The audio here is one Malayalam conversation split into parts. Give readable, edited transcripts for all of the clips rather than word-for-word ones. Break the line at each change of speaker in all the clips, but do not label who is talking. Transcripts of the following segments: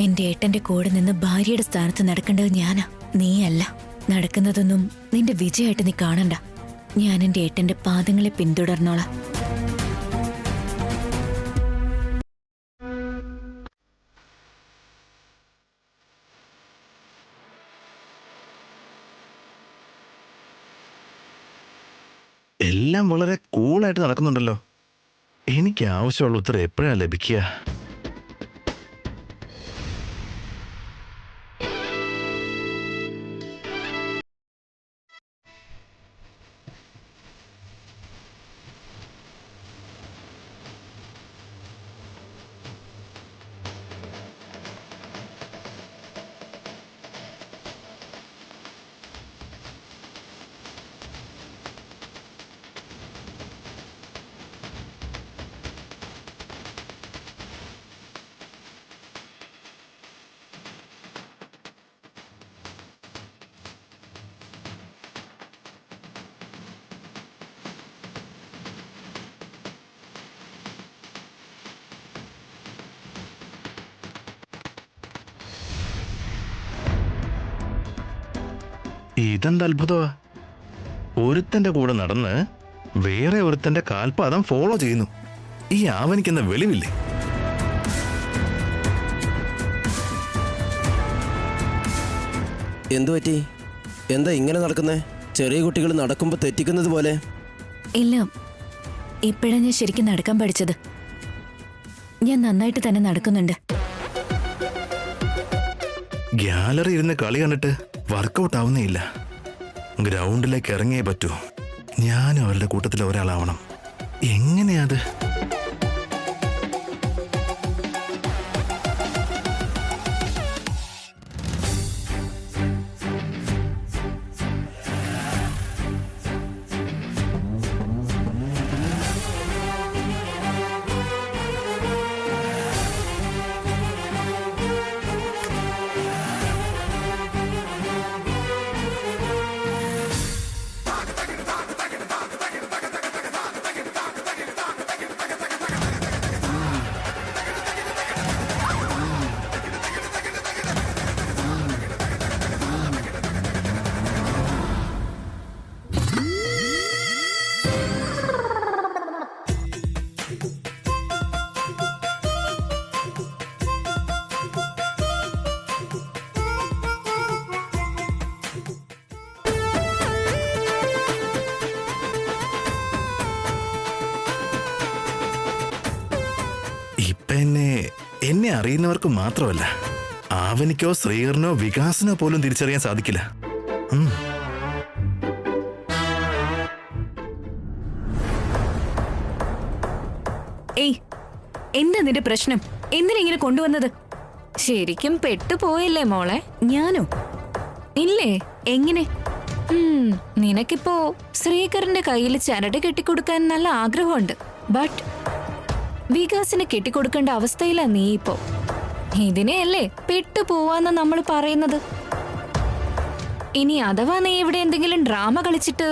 എന്റെ ഏട്ടന്റെ കൂടെ നിന്ന് ഭാര്യയുടെ സ്ഥാനത്ത് നടക്കേണ്ടത് ഞാനാ, നീയല്ല. നടക്കുന്നതൊന്നും നിന്റെ വിജയമായിട്ട് നീ കാണണ്ട. ഞാൻ എന്റെ ഏട്ടന്റെ പാദങ്ങളെ പിന്തുടർന്നോളാം.
എല്ലാം വളരെ കൂളായിട്ട് നടക്കുന്നുണ്ടല്ലോ. എനിക്ക് ആവശ്യമുള്ള ഉത്തരം എപ്പോഴാണ് ലഭിക്കുക? ഇതെന്ത് അത്ഭുതമാ! ഒരുത്തന്റെ കൂടെ നടന്ന് വേറെ ഒരുത്തന്റെ കാൽപാദം ഫോളോ ചെയ്യുന്നു. ഈ ആവനിക്കുന്ന വെളിവില്ലേ?
എന്തു പറ്റി? എന്താ ഇങ്ങനെ നടക്കുന്നേ? ചെറിയ കുട്ടികൾ നടക്കുമ്പോ തെറ്റിക്കുന്നത് പോലെ.
ഇല്ല, ഇപ്പോഴാണ് ഞാൻ ശരിക്കും നടക്കാൻ പഠിച്ചത്. ഞാൻ നന്നായിട്ട് തന്നെ നടക്കുന്നുണ്ട്.
ഗ്യാലറി ഇരുന്ന് കളി കണ്ടിട്ട് വർക്കൗട്ട് ആവുന്നേയില്ല. ഗ്രൗണ്ടിലേക്ക് ഇറങ്ങിയേ പറ്റൂ. ഞാനും അവരുടെ കൂട്ടത്തിൽ ഒരാളാവണം. എങ്ങനെയാത്? എന്നെ അറിയുന്നവർക്ക് മാത്രമല്ല, ആവനിക്കോ ശ്രീകരനോ വികാസിനോ പോലും തിരിച്ചറിയാൻ സാധിക്കില്ല.
ഏയ്, എന്താ നിന്റെ പ്രശ്നം? എന്തിനെങ്ങനെ കൊണ്ടുവന്നത്? ശരിക്കും പെട്ടുപോയല്ലേ മോളെ? ഞാനോ? ഇല്ലേ? എങ്ങനെ? നിനക്കിപ്പോ ശ്രീകരന്റെ കയ്യിൽ ചരട് കെട്ടിക്കൊടുക്കാൻ നല്ല ആഗ്രഹമുണ്ട്. ബട്ട് വികാസിന് കെട്ടിക്കൊടുക്കേണ്ട അവസ്ഥയിലാ നീ ഇപ്പോ. ഇതിനെയല്ലേ പെട്ടുപോവാന്ന് നമ്മൾ പറയുന്നത്. ഇനി അഥവാ നീ ഇവിടെ എന്തെങ്കിലും ഡ്രാമ കളിച്ചിട്ട്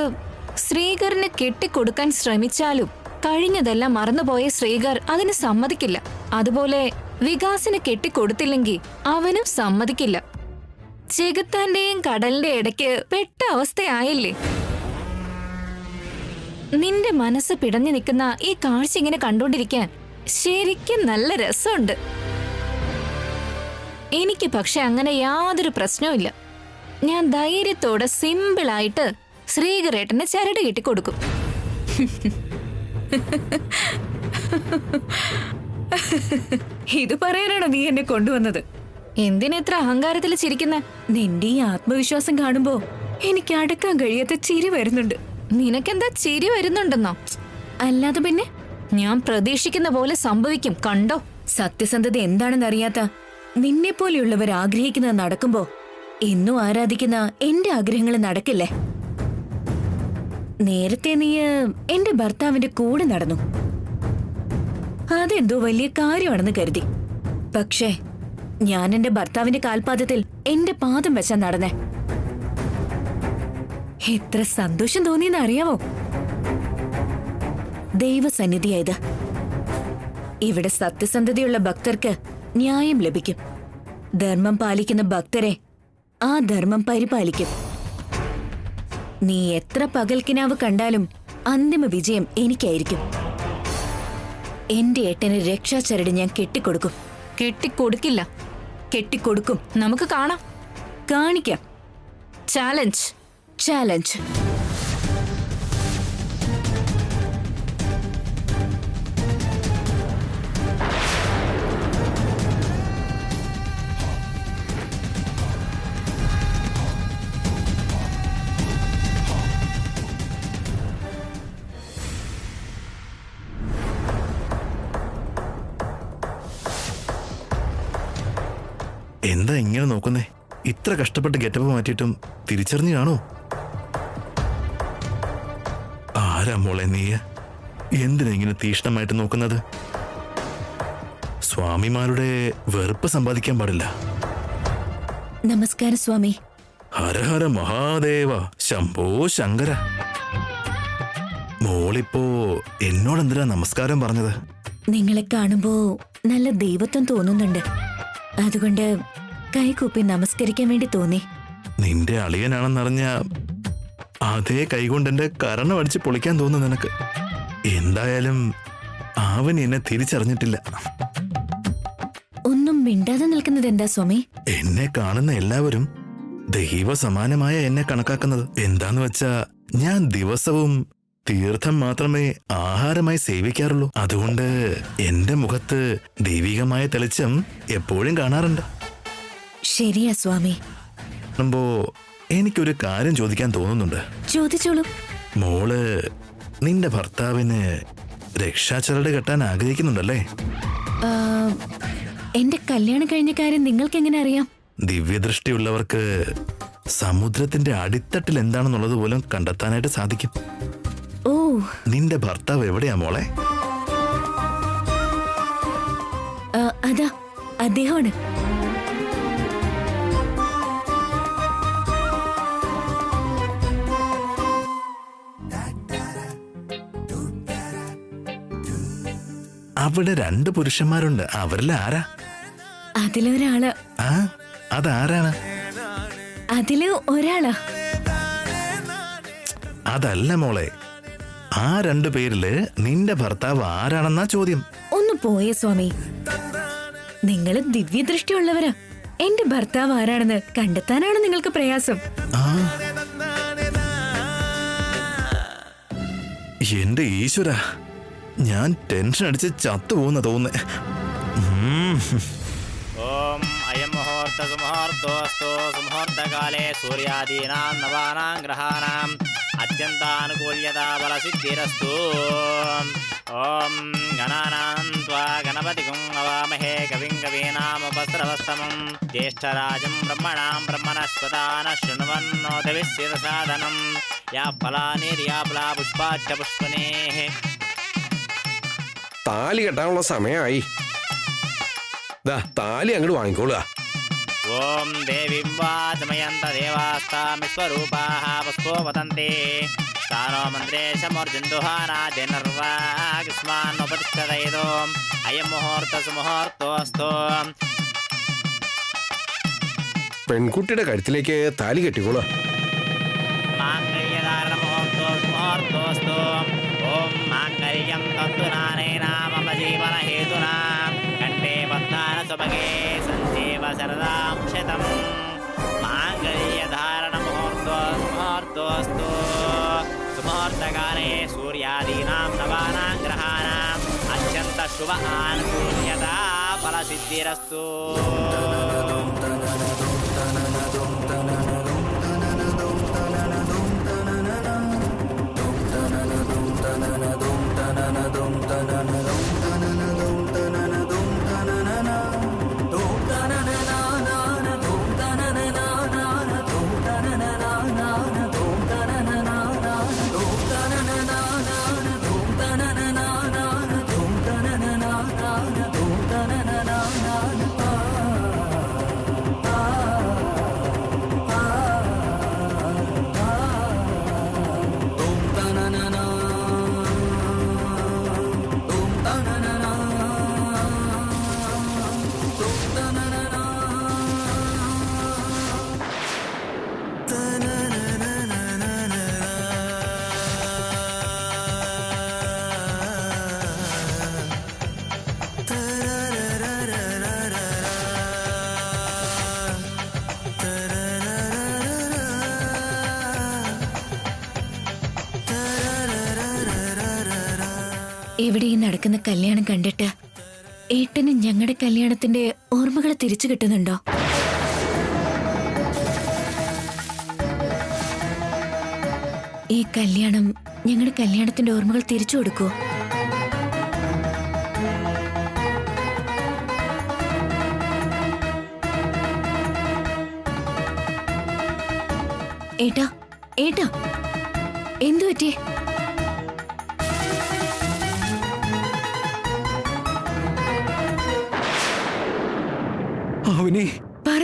ശ്രീകറിന് കെട്ടിക്കൊടുക്കാൻ ശ്രമിച്ചാലും കഴിഞ്ഞതെല്ലാം മറന്നുപോയ ശ്രീകർ അതിന് സമ്മതിക്കില്ല. അതുപോലെ വികാസിന് കെട്ടിക്കൊടുത്തില്ലെങ്കിൽ അവനും സമ്മതിക്കില്ല. ചെകുത്താന്റെയും കടലിന്റെ ഇടയ്ക്ക് പെട്ട അവസ്ഥയായില്ലേ? നിന്റെ മനസ്സ് പിടഞ്ഞു നിൽക്കുന്ന ഈ കാഴ്ച ഇങ്ങനെ കണ്ടോണ്ടിരിക്കാൻ ശരിക്കും നല്ല രസമുണ്ട്. എനിക്ക് പക്ഷെ അങ്ങനെ യാതൊരു പ്രശ്നവുമില്ല. ഞാൻ ധൈര്യത്തോടെ സിമ്പിളായിട്ട് ശ്രീകരേട്ടന് ചരട് കെട്ടിക്കൊടുക്കും. ഇത് പറയാനാണോ നീ എന്നെ കൊണ്ടുവന്നത്? എന്തിനെത്ര അഹങ്കാരത്തിൽ ചിരിക്കുന്ന? നിന്റെ ഈ ആത്മവിശ്വാസം കാണുമ്പോ എനിക്ക് അടക്കാൻ കഴിയാത്ത ചിരി വരുന്നുണ്ട്. നിനക്കെന്താ ചിരി വരുന്നുണ്ടെന്നോ? അല്ലാതെ പിന്നെ ഞാൻ പ്രതീക്ഷിക്കുന്ന പോലെ സംഭവിക്കും, കണ്ടോ. സത്യസന്ധത എന്താണെന്ന് അറിയാത്ത നിന്നെ പോലെയുള്ളവർ ആഗ്രഹിക്കുന്നത് നടക്കുമ്പോ എന്നും ആരാധിക്കുന്ന എന്റെ ആഗ്രഹങ്ങൾ നടക്കില്ലേ? നേരത്തെ നീ എന്റെ ഭർത്താവിന്റെ കൂടെ നടന്നു, അതെന്തോ വലിയ കാര്യമാണെന്ന് കരുതി. പക്ഷേ ഞാൻ എന്റെ ഭർത്താവിന്റെ കാൽപാദത്തിൽ എന്റെ പാദം വെച്ചാ നടന്നേ. എത്ര സന്തോഷം തോന്നിയെന്ന് അറിയാവോ? ദൈവസന്നിധിയായത്. ഇവിടെ സത്യസന്ധതയുള്ള ഭക്തർക്ക് ന്യായം ലഭിക്കും. ധർമ്മം പാലിക്കുന്ന ഭക്തരെ ആ ധർമ്മം പരിപാലിക്കും. നീ എത്ര പകൽക്കിനാവ് കണ്ടാലും അന്തിമ വിജയം എനിക്കായിരിക്കും. എന്റെ ഏട്ടന് രക്ഷാചരട് ഞാൻ കെട്ടിക്കൊടുക്കും. കെട്ടിക്കൊടുക്കില്ല, കെട്ടിക്കൊടുക്കും. നമുക്ക് കാണാം, കാണിക്കാം. Challenge, challenge.
എന്താ ഇങ്ങനെ നോക്കുന്നേ? ഇത്ര കഷ്ടപ്പെട്ട് ഗെറ്റപ്പ് മാറ്റിയിട്ടും തിരിച്ചറിഞ്ഞു കാണോ? ആരാ മോളെ നീ? എന്തിനാ ഇങ്ങനെ തീഷ്ണമായിട്ട് നോക്കുന്നത്? സ്വാമിമാരുടെ വെറുപ്പ് സമ്പാദിക്കാൻ പാടില്ല.
നമസ്കാരം സ്വാമി.
ഹരഹര മഹാദേവ, ശംഭോ ശങ്കര. മോളിപ്പോ എന്നോടെന്തിനാ നമസ്കാരം പറഞ്ഞത്?
നിങ്ങളെ കാണുമ്പോ നല്ല ദൈവത്വം തോന്നുന്നുണ്ട്. അതുകൊണ്ട് കൈകൂപ്പി നമസ്കരിക്കാൻ വേണ്ടി തോന്നി.
നിന്റെ അളിയനാണെന്നറിഞ്ഞ അതേ കൈകൊണ്ട് എന്റെ കരണം അടിച്ച് പൊളിക്കാൻ തോന്നുന്നു നിനക്ക്. എന്തായാലും അവൻ എന്നെ തിരിച്ചറിഞ്ഞിട്ടില്ല.
ഒന്നും മിണ്ടാതെ നിൽക്കുന്നത് എന്താ സ്വാമി?
എന്നെ കാണുന്ന എല്ലാവരും ദൈവ സമാനമായ എന്നെ കണക്കാക്കുന്നത്. എന്താന്ന് വെച്ചാ ഞാൻ ദിവസവും തീർത്ഥം മാത്രമേ ആഹാരമായി സേവിക്കാറുള്ളൂ. അതുകൊണ്ട് എന്റെ മുഖത്ത് ദൈവികമായ തെളിച്ചം എപ്പോഴും കാണാറുണ്ട്.
ശരിയാ സ്വാമി.
ോ എനിക്കൊരു കാര്യം ചോദിക്കാൻ തോന്നുന്നുണ്ട്.
ചോദിച്ചോളൂ.
മോള് നിന്റെ ഭർത്താവിന് രക്ഷാചരട് കെട്ടാൻ ആഗ്രഹിക്കുന്നുണ്ടല്ലേ?
എന്റെ കല്യാണം കഴിഞ്ഞ കാര്യം നിങ്ങൾക്ക് എങ്ങനെ അറിയാം?
ദിവ്യദൃഷ്ടിയുള്ളവർക്ക് സമുദ്രത്തിന്റെ അടിത്തട്ടിൽ എന്താണെന്നുള്ളത് പോലും കണ്ടെത്താനായിട്ട് സാധിക്കും.
ഓ,
നിന്റെ ഭർത്താവ് എവിടെയാ മോളെ?
അതാ അദ്ദേഹമാണ്.
അവിടെ 2 പുരുഷന്മാരുണ്ട്. അവരിൽ ആരാ?
അതിലൊരാള്.
ആ, അതാരാണ്?
അതില് ഒരാളാ.
അതല്ല മോളെ, ആ 2 പേരില് നിന്റെ ഭർത്താവ് ആരാണെന്നാ ചോദ്യം.
ഒന്ന് പോയേ സ്വാമി. നിങ്ങള് ദിവ്യദൃഷ്ടിയുള്ളവരാ. എന്റെ ഭർത്താവ് ആരാണെന്ന് കണ്ടെത്താനാണ് നിങ്ങൾക്ക് പ്രയാസം.
ആ, എന്റെ ഈശ്വര, ഞാൻ ടെൻഷൻ അടിച്ച് ചത്തുപോകുന്ന തോന്നുന്നേ.
ഓം അയം മുഹൂർത്ത സുമുഹൂർത്തോസ്തു സുമുഹൂർത്തകാലേ സൂര്യാദീനാം നവാനാം ഗ്രഹാണാം അത്യന്താനുകൂല്യതാ ബലസിദ്ധിരസ്തു. ഓം ഗണാനാം ത്വാ ഗണപതികും അവാമഹേ കവിം കവീനാമുപസ്രവസ്തമം ജ്യേഷ്ഠരാജം ബ്രഹ്മണാം ബ്രഹ്മണസ്പദാന ശൃണ്വന്നോതവിശ്ചിരസാദനം യാ ഫലാനിര്യാഫലാ പുഷ്പാച്ച പുഷ്പനേഃ.
താലി കെട്ടാനുള്ള സമയമായി. താലി അങ്ങോട്ട് വാങ്ങിക്കോളുക.
ഓം ദേവീം വാചമയന്ത ദേവാസ്താമിസ്വരൂപാഃ പുഷ്പോ വദന്തി സ്ഥാനോ മന്ത്രേശമോർജന്തുഹാനാദ്യനർവാഗ്സ്മാന്നോപതിഷ്ഠതൈതോ അയം മുഹൂർത്ത സുമുഹൂർത്തോസ്തു.
പെൺകുട്ടിയുടെ കഴുത്തിലേക്ക് താലി കെട്ടിക്കോളുക.
മാംഗല്യധാരണ മുഹൂർത്തോസ്തു. ഓം മാംഗല്യം തന്തുനാനേന മമ ജീവന ഹേതുനാ കണ്ഠേ ബദ്ധാന സുഭഗേ സഞ്ജീവ ശരദാം ശതം. മാംഗല്യധാരണ മുഹൂർത്തോസ്തു. സുമുഹൂർത്തകാലേ സൂര്യാദീനാം നവാനാം ഗ്രഹാണാം അത്യന്ത ശുഭ ആനുകൂല്യതാ ഫലസിദ്ധിരസ്തു.
ഇവിടെ ഈ നടക്കുന്ന കല്യാണം കണ്ടിട്ട് ഏട്ടന് ഞങ്ങളുടെ കല്യാണത്തിന്റെ ഓർമ്മകൾ തിരിച്ചു കിട്ടുന്നുണ്ടോ? ഈ കല്യാണം ഞങ്ങളുടെ കല്യാണത്തിന്റെ ഓർമ്മകൾ തിരിച്ചു കൊടുക്കുവോ? ഏട്ടാ ഏട്ടാ എന്തു പറ്റിയേ?
അവനെ
പറ.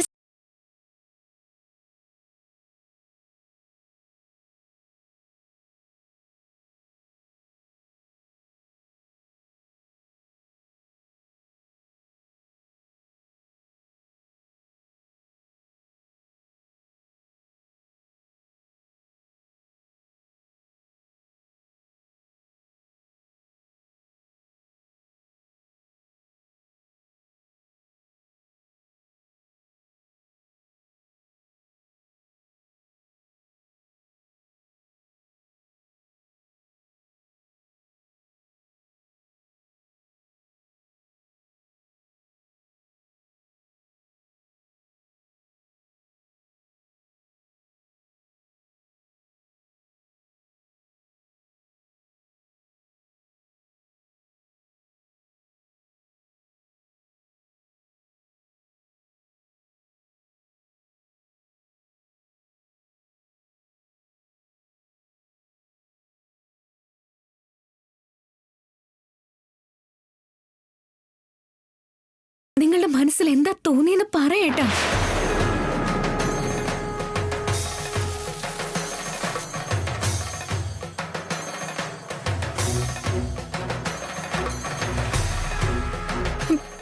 നിങ്ങളുടെ മനസ്സിൽ എന്താ തോന്നിയെന്ന് പറയേട്ടാ.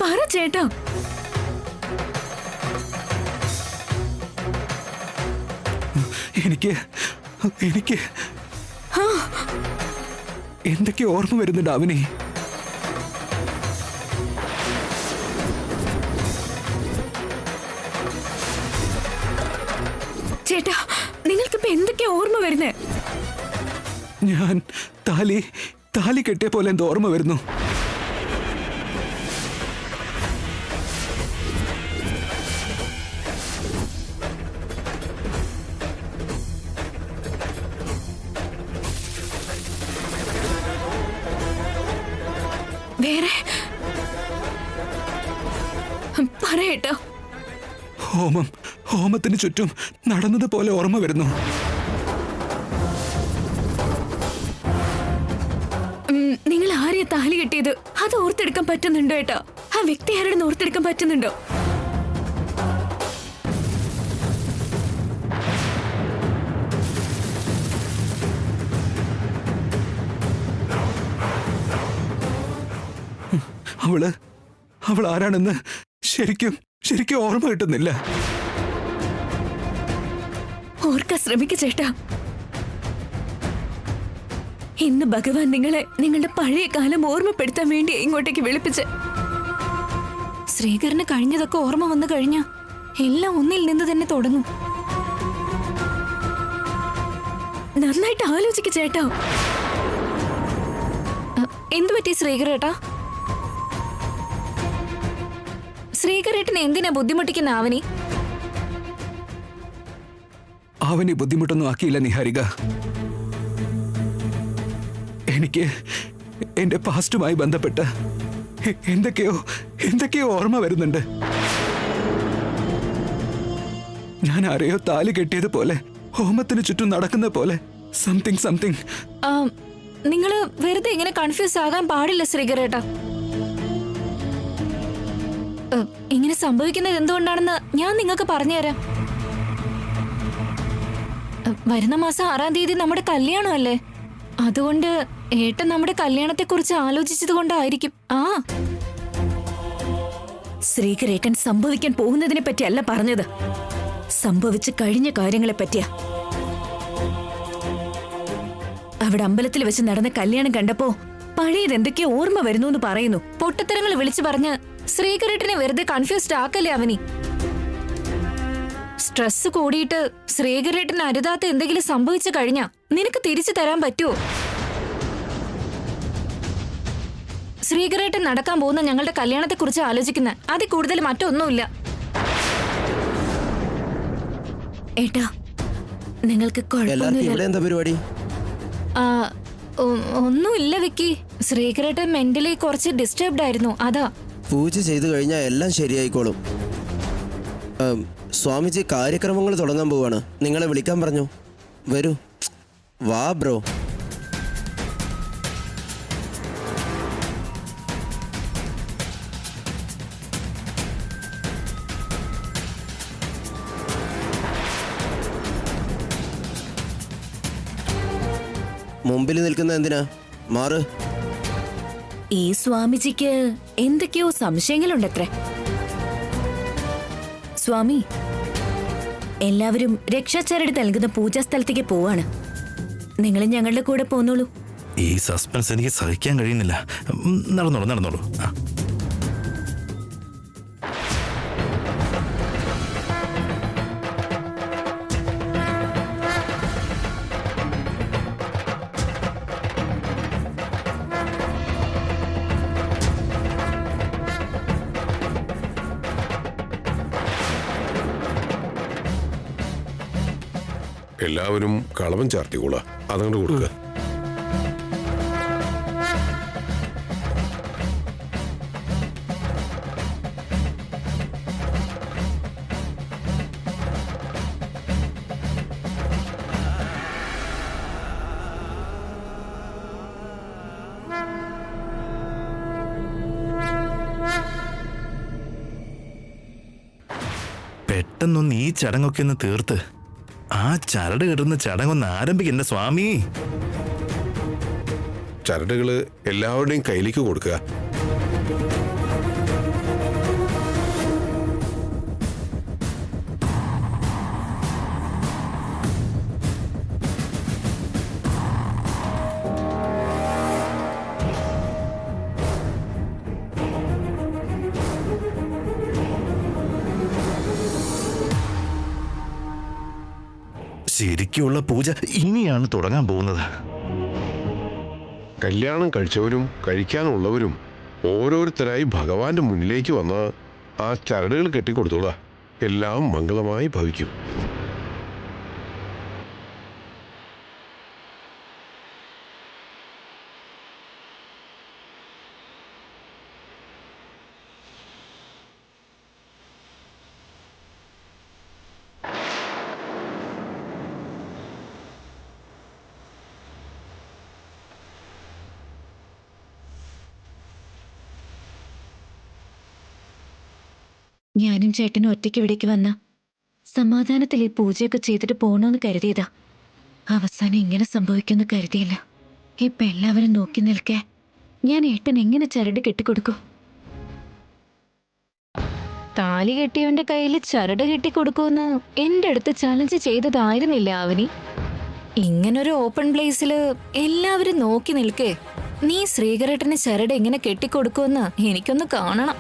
പറ ചേട്ടാ.
എനിക്ക് എനിക്ക് എന്തൊക്കെ ഓർമ്മ വരുന്നുണ്ട് അവനെ.
ചേട്ടാ നിങ്ങൾക്കിപ്പോ എന്തൊക്കെയാ ഓർമ്മ വരുന്നേ?
ഞാൻ താലി കെട്ടിയ പോലെ എന്തോ ഓർമ്മ വരുന്നു.
വേറെ പറയേട്ടാ.
ഹോമത്തിന് ചുറ്റും നടന്നതുപോലെ ഓർമ്മ വരുന്നു.
നിങ്ങൾ ആരെയാ താലി കെട്ടിയത്? അത് ഓർത്തെടുക്കാൻ പറ്റുന്നുണ്ടോ ഏട്ടാ? ആ വ്യക്തി ആരുടെ ഓർത്തെടുക്കാൻ പറ്റുന്നുണ്ടോ?
അവൾ ആരാണെന്ന് ശരിക്കും ഓർമ്മ കിട്ടുന്നില്ല.
ഓർക്കാൻ ശ്രമിക്ക ചേട്ടാ. ഇന്ന് ഭഗവാൻ നിങ്ങളെ നിങ്ങളുടെ പഴയ കാലം ഓർമ്മപ്പെടുത്താൻ വേണ്ടി ഇങ്ങോട്ടേക്ക് വിളിപ്പിച്ച്. ശ്രീകരന് കഴിഞ്ഞതൊക്കെ ഓർമ്മ വന്നു കഴിഞ്ഞ എല്ലാം ഒന്നിൽ നിന്ന് തന്നെ തുടങ്ങും. നന്നായിട്ട് ആലോചിക്ക ചേട്ടാ. എന്തു പറ്റി ശ്രീകരേട്ടാ? ശ്രീകരേട്ടനെ എന്തിനാ ബുദ്ധിമുട്ടിക്കുന്ന അവനി?
അവനെ ബുദ്ധിമുട്ടൊന്നും ആക്കിയില്ല നിഹാരിക. എനിക്ക് എന്റെ പാസ്റ്റുമായി ബന്ധപ്പെട്ട് എന്തൊക്കെയോ ഓർമ്മ വരുന്നുണ്ട്. ഞാൻ ആരെയോ താലി കെട്ടിയതുപോലെ, ഹോമത്തിന് ചുറ്റും നടക്കുന്ന പോലെ സംതിങ്.
നിങ്ങള് വെറുതെ ഇങ്ങനെ കൺഫ്യൂസ് ആകാൻ പാടില്ല ശ്രീകരേട്ടാ. ഇങ്ങനെ സംഭവിക്കുന്നത് എന്തുകൊണ്ടാണെന്ന് ഞാൻ നിങ്ങൾക്ക് പറഞ്ഞുതരാം. വരുന്ന മാസം 6-ാം തീയതി നമ്മുടെ കല്യാണമല്ലേ? അതുകൊണ്ട് ഏട്ടൻ നമ്മുടെ കല്യാണത്തെ കുറിച്ച് ആലോചിച്ചത് കൊണ്ടായിരിക്കും. ശ്രീകരേട്ടൻ സംഭവിക്കാൻ പോകുന്നതിനെ പറ്റിയല്ല പറഞ്ഞത്, സംഭവിച്ചു കഴിഞ്ഞ കാര്യങ്ങളെ പറ്റിയാ. അവിടെ അമ്പലത്തിൽ വെച്ച് നടന്ന കല്യാണം കണ്ടപ്പോ പഴയത് എന്തൊക്കെയോ ഓർമ്മ വരുന്നു എന്ന് പറയുന്നു. പൊട്ടത്തരങ്ങൾ വിളിച്ചു പറഞ്ഞ് ശ്രീകരേട്ടനെ വെറുതെ കൺഫ്യൂസ്ഡ് ആക്കല്ലേ അവനി. സ്ട്രെസ് കൂടിയിട്ട് ശ്രീകരേട്ടന് അരുതാത്ത എന്തെങ്കിലും സംഭവിച്ചു കഴിഞ്ഞാ നിനക്ക് തിരിച്ചു തരാൻ പറ്റുമോ? ശ്രീകരേട്ടൻ നടക്കാൻ പോകുന്ന ഞങ്ങളുടെ കല്യാണത്തെ കുറിച്ച് ആലോചിക്കുന്നത്. അതിൽ കൂടുതൽ മറ്റൊന്നുമില്ല. ഏട്ടാ, നിങ്ങൾക്ക്
എല്ലാവർക്കും
കുഴപ്പമൊന്നുമില്ല?
ഇവിടെ എന്താ പരിപാടി?
ആ, ഒന്നുമില്ല വിക്കി. ശ്രീകരേട്ടൻ മെന്റലി കുറച്ച് ഡിസ്റ്റർബ്ഡ് ആയിരുന്നു, അതാ.
പൂജ ചെയ്തു കഴിഞ്ഞാൽ എല്ലാം ശരിയായിക്കോളും. സ്വാമിജി കാര്യക്രമങ്ങൾ തുടങ്ങാൻ പോവാണ്. നിങ്ങളെ വിളിക്കാൻ പറഞ്ഞു. വരൂ, വാ ബ്രോ. മുമ്പിൽ നിൽക്കുന്ന എന്തിനാ? മാറ്.
ഈ സ്വാമിജിക്ക് എന്തൊക്കെയോ സംശയങ്ങളുണ്ടത്രേ. സ്വാമി, എല്ലാവരും രക്ഷാചരട് നൽകുന്ന പൂജാസ്ഥലത്തേക്ക് പോവാണ്. നിങ്ങൾ ഞങ്ങളുടെ കൂടെ പോന്നോളൂ.
ഈ സസ്പെൻസ് എനിക്ക് സഹിക്കാൻ കഴിയുന്നില്ല. നടന്നോളൂ നടന്നോളൂ. ആ.
എല്ലാവരും കളവൻ ചാർത്തിക്കോളാ, അതങ്ങോട്ട് കൊടുക്കുക.
പെട്ടെന്നൊന്ന് ഈ ചടങ്ങൊക്കെ ഒന്ന് തീർത്ത് ആ ചരട് കെട്ടുന്ന ചടങ്ങൊന്ന് ആരംഭിക്കണ്ട സ്വാമി.
ചരടുകള് എല്ലാവരുടെയും കയ്യിലേക്ക് കൊടുക്കുക.
ശരിക്കുള്ള പൂജ ഇനിയാണ് തുടങ്ങാൻ പോകുന്നത്.
കല്യാണം കഴിച്ചവരും കഴിക്കാനുള്ളവരും ഓരോരുത്തരായി ഭഗവാന്റെ മുന്നിലേക്ക് വന്ന് ആ ചരടുകൾ കെട്ടിക്കൊടുത്തോളാ. എല്ലാം മംഗളമായി ഭവിക്കും.
ഞാനും ചേട്ടനും ഒറ്റയ്ക്ക് ഇവിടേക്ക് വന്ന സമാധാനത്തിൽ ഈ പൂജയൊക്കെ ചെയ്തിട്ട് പോകണമെന്ന് കരുതിയതാ. അവസാനം ഇങ്ങനെ സംഭവിക്കുമെന്ന് കരുതിയില്ല. ഇപ്പൊ എല്ലാവരും നോക്കി നിൽക്കേ ഞാൻ ഏട്ടൻ എങ്ങനെ ചരട് കെട്ടിക്കൊടുക്കും? താലി കെട്ടിയവന്റെ കയ്യിൽ ചരട് കെട്ടിക്കൊടുക്കുമെന്ന് എന്റെ അടുത്ത് ചലഞ്ച് ചെയ്തതായിരുന്നില്ല അവനി. ഇങ്ങനൊരു ഓപ്പൺ പ്ലേസില് എല്ലാവരും നോക്കി നിൽക്കേ നീ ശ്രീകരേട്ടന് ചരട് എങ്ങനെ കെട്ടിക്കൊടുക്കുമെന്ന് എനിക്കൊന്ന് കാണണം.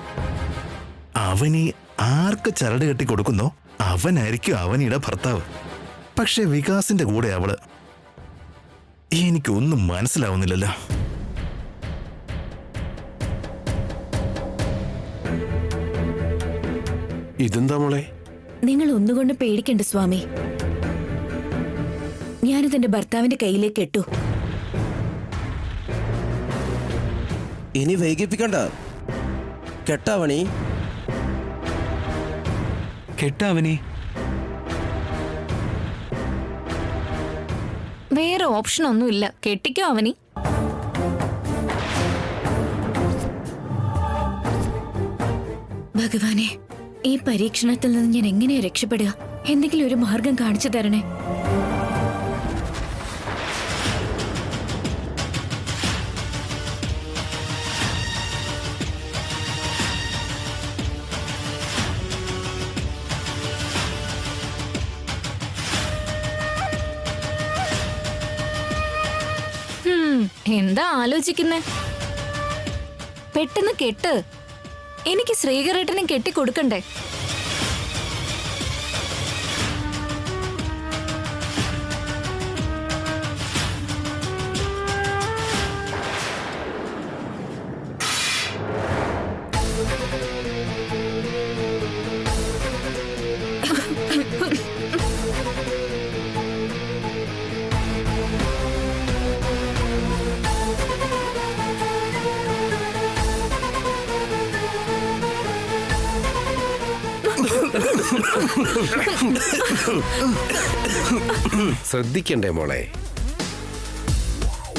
അവനി ആർക്ക് ചരട് കെട്ടി കൊടുക്കുന്നോ അവനായിരിക്കും അവനിയുടെ ഭർത്താവ്. പക്ഷെ വികാസിന്റെ കൂടെ അവള്. എനിക്കൊന്നും മനസ്സിലാവുന്നില്ലല്ലോ.
ഇതെന്താ മോളെ?
നിങ്ങൾ ഒന്നുകൊണ്ട് പേടിക്കണ്ട സ്വാമി. ഞാനിതെന്റെ ഭർത്താവിന്റെ കയ്യിലേക്ക് കെട്ടു.
ഇനി വൈകിപ്പിക്കണ്ട. കെട്ടാവണി.
കെട്ടാവനെ.
വേറെ ഓപ്ഷൻ ഒന്നുമില്ല. കെട്ടിക്കോ അവനി. ഭഗവാനെ, ഈ പരീക്ഷണത്തിൽ നിന്ന് ഞാൻ എങ്ങനെയാ രക്ഷപ്പെടുക? എന്തെങ്കിലും ഒരു മാർഗം കാണിച്ചു തരണേ. എന്താ ആലോചിക്കുന്നേ? പെട്ടെന്ന് കെട്ട്. എനിക്ക് ശ്രീകരേട്ടനും കെട്ടിക്കൊടുക്കണ്ടേ?
ശ്രദ്ധിക്കണ്ടേ മോളെ?